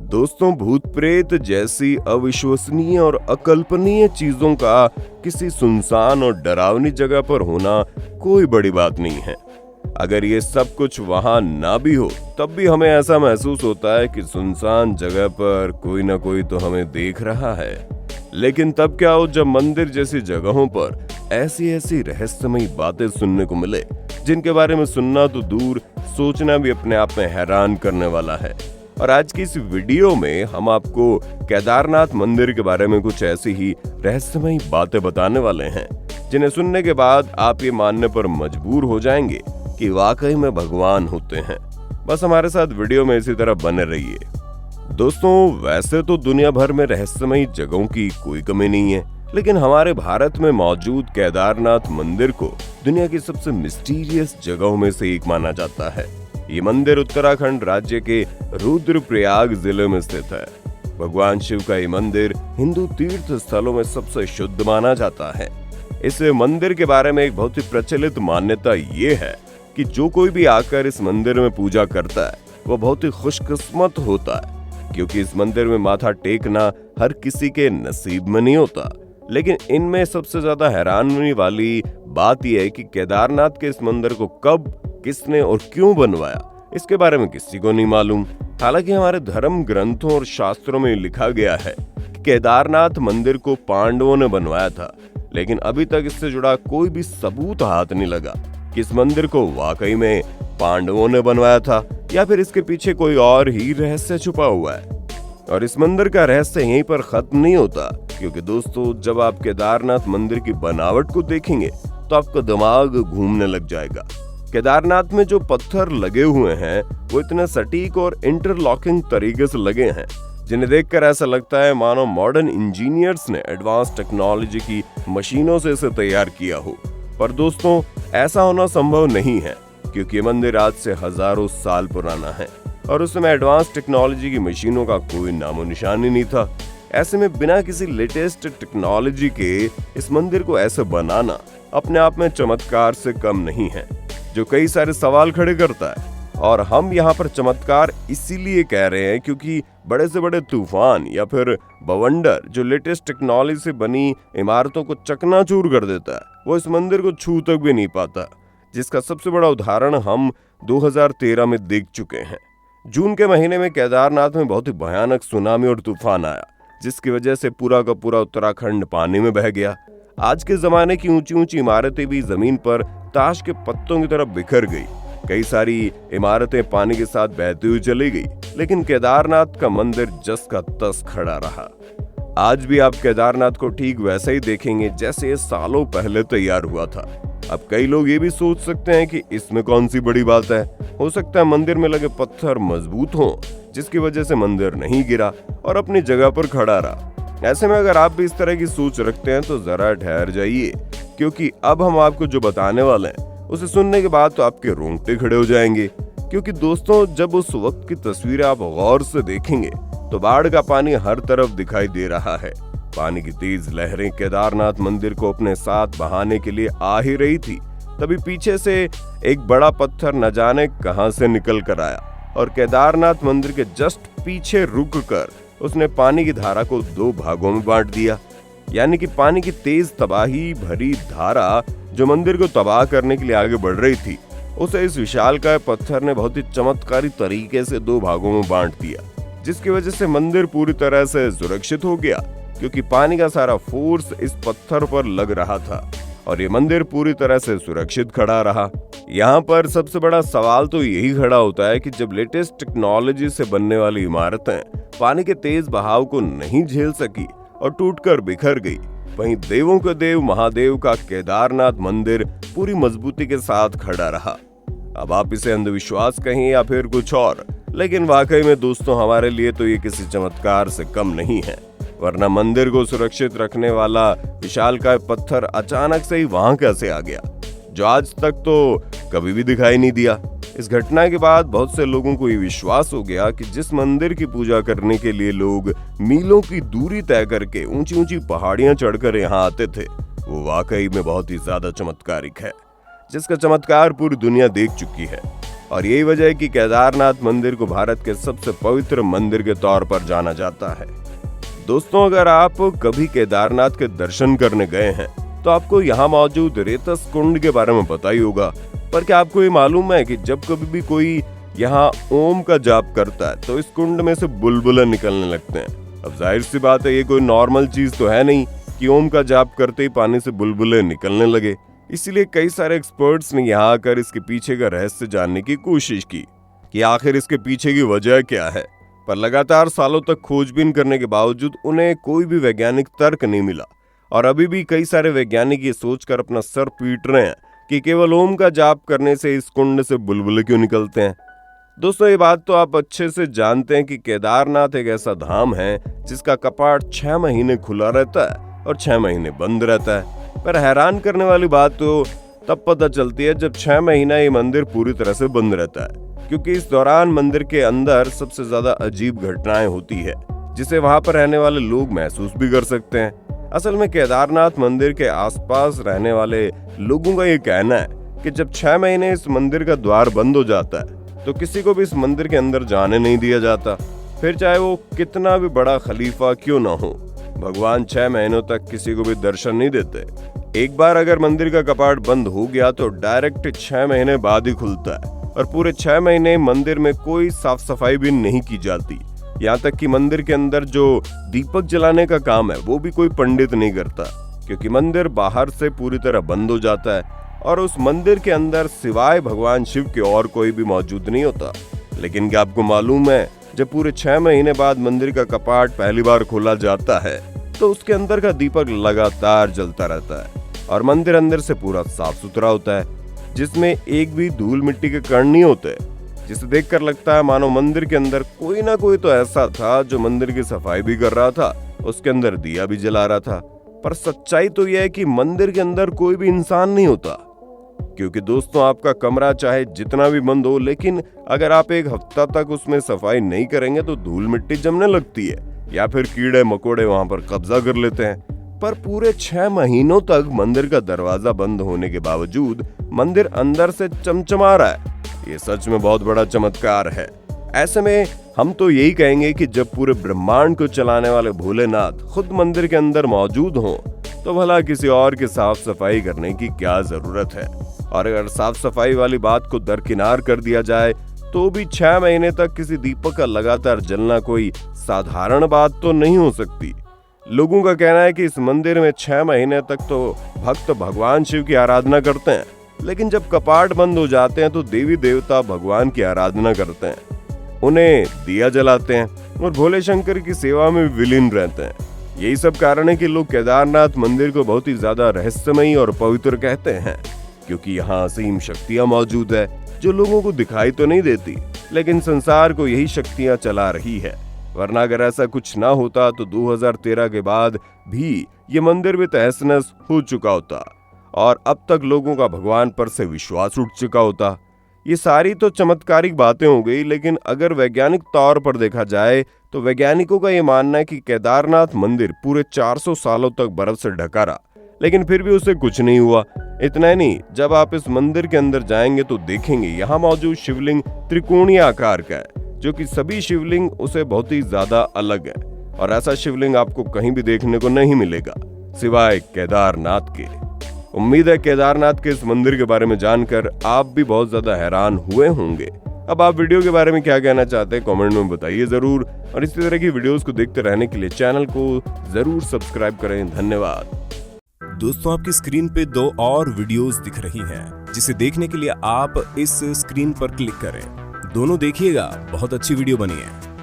दोस्तों, भूत प्रेत जैसी अविश्वसनीय और अकल्पनीय चीजों का किसी सुनसान और डरावनी जगह पर होना कोई बड़ी बात नहीं है। अगर ये सब कुछ वहां ना भी हो, तब भी हमें ऐसा महसूस होता है कि सुनसान जगह पर कोई ना कोई तो हमें देख रहा है। लेकिन तब क्या हो जब मंदिर जैसी जगहों पर ऐसी ऐसी रहस्यमयी बातें सुनने को मिले, जिनके बारे में सुनना तो दूर, सोचना भी अपने आप में हैरान करने वाला है। और आज की इस वीडियो में हम आपको केदारनाथ मंदिर के बारे में कुछ ऐसी ही रहस्यमयी बातें बताने वाले हैं, जिन्हें सुनने के बाद आप ये मानने पर मजबूर हो जाएंगे कि वाकई में भगवान होते हैं। बस हमारे साथ वीडियो में इसी तरह बने रहिए। दोस्तों, वैसे तो दुनिया भर में रहस्यमयी जगहों की कोई कमी नहीं है, लेकिन हमारे भारत में मौजूद केदारनाथ मंदिर को दुनिया की सबसे मिस्टीरियस जगहों में से एक माना जाता है। ये मंदिर उत्तराखंड राज्य के रुद्रप्रयाग जिले में स्थित है। भगवान शिव का ये मंदिर हिंदू तीर्थ स्थलों में सबसे शुद्ध माना जाता है। इस मंदिर के बारे में एक बहुत ही प्रचलित मान्यता ये है कि जो कोई भी आकर इस मंदिर में पूजा करता है, वो बहुत ही खुशकिस्मत होता है, क्योंकि इस मंदिर में माथा टेकना हर किसी के नसीब में नहीं होता। लेकिन इनमें सबसे ज्यादा हैरानी वाली बात यह है कि केदारनाथ के इस मंदिर को कब, किसने और क्यों बनवाया, इसके बारे में किसी को नहीं मालूम। हालांकि हमारे धर्म ग्रंथों और शास्त्रों में लिखा गया है कि केदारनाथ मंदिर को पांडवों ने बनवाया था, लेकिन अभी तक इससे जुड़ा कोई भी सबूत हाथ नहीं लगा कि इस मंदिर को वाकई में पांडवों ने बनवाया था या फिर इसके पीछे कोई और ही रहस्य छुपा हुआ है। और इस मंदिर का रहस्य यहीं पर खत्म नहीं होता, क्योंकि दोस्तों, जब आप केदारनाथ मंदिर की बनावट को देखेंगे तो आपका दिमाग घूमने लग जाएगा। केदारनाथ में जो पत्थर लगे हुए हैं वो इतने सटीक और इंटरलॉकिंग तरीके से लगे हैं, जिन्हें देखकर ऐसा लगता है मानो मॉडर्न इंजीनियर्स ने एडवांस टेक्नोलॉजी की मशीनों से इसे तैयार किया हो। पर दोस्तों, ऐसा होना संभव नहीं है, क्योंकि ये मंदिर आज से हजारों साल पुराना है और उस समय एडवांस टेक्नोलॉजी की मशीनों का कोई नामो निशान ही नहीं था। ऐसे में बिना किसी लेटेस्ट टेक्नोलॉजी के इस मंदिर को ऐसे बनाना अपने आप में चमत्कार से कम नहीं है, जो कई सारे सवाल खड़े करता है। और हम यहाँ पर चमत्कार इसीलिए कह रहे हैं क्योंकि बड़े से बड़े तूफान या फिर बवंडर जो लेटेस्ट टेक्नोलॉजी से बनी इमारतों को चकनाचूर कर देता है, वो इस मंदिर को छू तक भी नहीं पाता, जिसका सबसे बड़ा उदाहरण हम 2013 में देख चुके हैं। जून के महीने में केदारनाथ में बहुत ही भयानक सुनामी और तूफान आया, जिसकी वजह से पूरा का पूरा उत्तराखंड पानी में बह गया। आज के जमाने की ऊंची ऊंची इमारतें भी जमीन पर ताश के पत्तों की तरह बिखर गई। कई सारी इमारतें पानी के साथ बहती हुई चली गई, लेकिन केदारनाथ का मंदिर जस का तस खड़ा रहा। आज भी आप केदारनाथ को ठीक वैसे ही देखेंगे जैसे ये सालों पहले तैयार हुआ था। अब कई लोग ये भी सोच सकते हैं कि इसमें कौन सी बड़ी बात है। हो सकता है मंदिर में लगे पत्थर मजबूत हों, जिसकी वजह से मंदिर नहीं गिरा और अपनी जगह पर खड़ा रहा। ऐसे में अगर आप भी इस तरह की सोच रखते हैं तो जरा ठहर जाइए, क्योंकि अब हम आपको जो बताने वाले हैं उसे सुनने के बाद तो आपके रोंगटे खड़े हो जाएंगे। क्योंकि दोस्तों, जब उस वक्त की तस्वीरें आप गौर से देखेंगे तो बाढ़ का पानी हर तरफ दिखाई दे रहा है। पानी की तेज लहरें केदारनाथ मंदिर को अपने साथ बहाने के लिए आ ही रही थी। तभी पीछे से एक बड़ा पत्थर न जाने कहां से निकल कर आया और केदारनाथ मंदिर के जस्ट पीछे रुक कर उसने पानी की धारा को दो भागों में बांट दिया। यानी कि पानी की तेज तबाही भरी धारा जो मंदिर को तबाह करने के लिए आगे बढ़ रही थी, उसे इस विशालकाय पत्थर ने बहुत ही चमत्कारी तरीके से दो भागों में बांट दिया, जिसकी वजह से मंदिर पूरी तरह से सुरक्षित हो गया, क्योंकि पानी का सारा फोर्स इस पत्थर पर लग रहा था और ये मंदिर पूरी तरह से सुरक्षित खड़ा रहा। यहाँ पर सबसे बड़ा सवाल तो यही खड़ा होता है कि जब लेटेस्ट टेक्नोलॉजी से बनने वाली इमारतें पानी के तेज बहाव को नहीं झेल सकी और टूटकर बिखर गई, वहीं देवों के देव महादेव का केदारनाथ मंदिर पूरी मजबूती के साथ खड़ा रहा। अब आप इसे अंधविश्वास कहें या फिर कुछ और, लेकिन वाकई में दोस्तों, हमारे लिए तो ये किसी चमत्कार से कम नहीं है। वरना मंदिर को सुरक्षित रखने वाला विशालकाय पत्थर अचानक से ही वहां कैसे आ गया, जो आज तक तो कभी भी दिखाई नहीं दिया। इस घटना के बाद बहुत से लोगों को ये विश्वास हो गया कि जिस मंदिर की पूजा करने के लिए लोग मीलों की दूरी तय करके ऊंची ऊंची पहाड़ियां चढ़कर यहाँ आते थे, वो वाकई में बहुत ही ज्यादा चमत्कारिक है, जिसका चमत्कार पूरी दुनिया देख चुकी है। और यही वजह है कि केदारनाथ मंदिर को भारत के सबसे पवित्र मंदिर के तौर पर जाना जाता है। दोस्तों, अगर आप कभी केदारनाथ के दर्शन करने गए हैं तो आपको यहाँ मौजूद रेतस कुंड के बारे में पता ही होगा। पर क्या आपको ये मालूम है कि जब कभी भी कोई यहाँ ओम का जाप करता है तो इस कुंड में से बुलबुले निकलने लगते हैं। अब जाहिर सी बात है, ये कोई नॉर्मल चीज तो है नहीं कि ओम का जाप करते ही पानी से बुलबुले निकलने लगे। इसीलिए कई सारे एक्सपर्ट्स ने यहाँ आकर इसके पीछे का रहस्य जानने की कोशिश की कि आखिर इसके पीछे की वजह क्या है। पर लगातार सालों तक खोजबीन करने के बावजूद उन्हें कोई भी वैज्ञानिक तर्क नहीं मिला। और अभी भी कई सारे वैज्ञानिक ये सोचकर अपना सर पीट रहे हैं कि केवल ओम का जाप करने से इस कुंड से बुलबुले क्यों निकलते हैं। दोस्तों, ये बात तो आप अच्छे से जानते हैं कि केदारनाथ एक ऐसा धाम है जिसका कपाट 6 महीने खुला रहता है और 6 महीने बंद रहता है। पर हैरान करने वाली बात तो तब पता चलती है जब 6 महीना ये मंदिर पूरी तरह से बंद रहता है, क्योंकि इस दौरान मंदिर के अंदर सबसे ज्यादा अजीब घटनाएं होती है जिसे वहां पर रहने वाले लोग महसूस भी कर सकते हैं। असल में केदारनाथ मंदिर के आसपास रहने वाले लोगों का ये कहना है कि जब 6 महीने इस मंदिर का द्वार बंद हो जाता है तो किसी को भी इस मंदिर के अंदर जाने नहीं दिया जाता, फिर चाहे वो कितना भी बड़ा खलीफा क्यों ना हो। भगवान 6 महीनों तक किसी को भी दर्शन नहीं देते। एक बार अगर मंदिर का कपाट बंद हो गया तो डायरेक्ट 6 महीने बाद ही खुलता है और पूरे 6 महीने मंदिर में कोई साफ सफाई भी नहीं की जाती। यहाँ तक कि मंदिर के अंदर जो दीपक जलाने का काम है वो भी कोई पंडित नहीं करता, क्योंकि मंदिर बाहर से पूरी तरह बंद हो जाता है और उस मंदिर के अंदर सिवाय भगवान शिव के और कोई भी मौजूद नहीं होता। लेकिन क्या आपको मालूम है, जब पूरे 6 महीने बाद मंदिर का कपाट पहली बार खोला जाता है तो उसके अंदर का दीपक लगातार जलता रहता है और मंदिर अंदर से पूरा साफ सुथरा होता है, जिसमें एक भी धूल मिट्टी के कण नहीं होते, जिसे देखकर लगता है मानो मंदिर के अंदर कोई ना कोई तो ऐसा था जो मंदिर की सफाई भी कर रहा था, उसके अंदर दिया भी जला रहा था। पर सच्चाई तो यह है कि मंदिर के अंदर कोई भी इंसान नहीं होता, क्योंकि दोस्तों आपका कमरा चाहे जितना भी बंद हो, लेकिन अगर आप एक हफ्ता तक उसमें सफाई नहीं करेंगे तो धूल मिट्टी जमने लगती है या फिर कीड़े मकोड़े वहां पर कब्जा कर लेते हैं। पर पूरे 6 महीनों तक मंदिर का दरवाजा बंद होने के बावजूद मंदिर अंदर से चमचमा रहा है। ये सच में बहुत बड़ा चमत्कार है। ऐसे में हम तो यही कहेंगे कि जब पूरे ब्रह्मांड को चलाने वाले भोलेनाथ खुद मंदिर के अंदर मौजूद हों तो भला किसी और की साफ सफाई करने की क्या जरूरत है। और अगर साफ सफाई वाली बात को दरकिनार कर दिया जाए तो भी 6 महीने तक किसी दीपक का लगातार जलना कोई साधारण बात तो नहीं हो सकती। लोगों का कहना है कि इस मंदिर में 6 महीने तक तो भक्त भगवान शिव की आराधना करते हैं, लेकिन जब कपाट बंद हो जाते हैं तो देवी देवता भगवान की आराधना करते हैं, उन्हें दिया जलाते हैं और भोले शंकर की सेवा में विलीन रहते हैं। यही सब कारण है कि लोग केदारनाथ मंदिर को बहुत ही ज्यादा रहस्यमयी और पवित्र कहते हैं, क्योंकि यहाँ असीम शक्तियां मौजूद है जो लोगों को दिखाई तो नहीं देती, लेकिन संसार को यही शक्तियां चला रही है। वरना अगर ऐसा कुछ ना होता तो 2013 के बाद भी ये मंदिर भी तहस नहस हो चुका होता और अब तक लोगों का भगवान पर से विश्वास उठ चुका होता। ये सारी तो चमत्कारिक बातें हो गई, लेकिन अगर वैज्ञानिक तौर पर देखा जाए तो वैज्ञानिकों का ये मानना है कि केदारनाथ मंदिर पूरे 400 सालों तक बर्फ से ढका रहा, लेकिन फिर भी उसे कुछ नहीं हुआ। इतना ही नहीं, जब आप इस मंदिर के अंदर जाएंगे तो देखेंगे यहाँ मौजूद शिवलिंग त्रिकोणीय आकार का है, जो कि सभी शिवलिंग उसे बहुत ही ज्यादा अलग है और ऐसा शिवलिंग आपको कहीं भी देखने को नहीं मिलेगा सिवाय केदारनाथ के। उम्मीद है केदारनाथ के इस मंदिर के बारे में जानकर आप भी बहुत ज्यादा हैरान हुए होंगे। अब आप वीडियो के बारे में क्या कहना चाहते हैं कमेंट में बताइए जरूर, और इसी तरह की वीडियोस को देखते रहने के लिए चैनल को जरूर सब्सक्राइब करें। धन्यवाद। दोस्तों, आपकी स्क्रीन पे 2 और वीडियोस दिख रही हैं, जिसे देखने के लिए आप इस स्क्रीन पर क्लिक करें। दोनों देखिएगा, बहुत अच्छी वीडियो बनी है।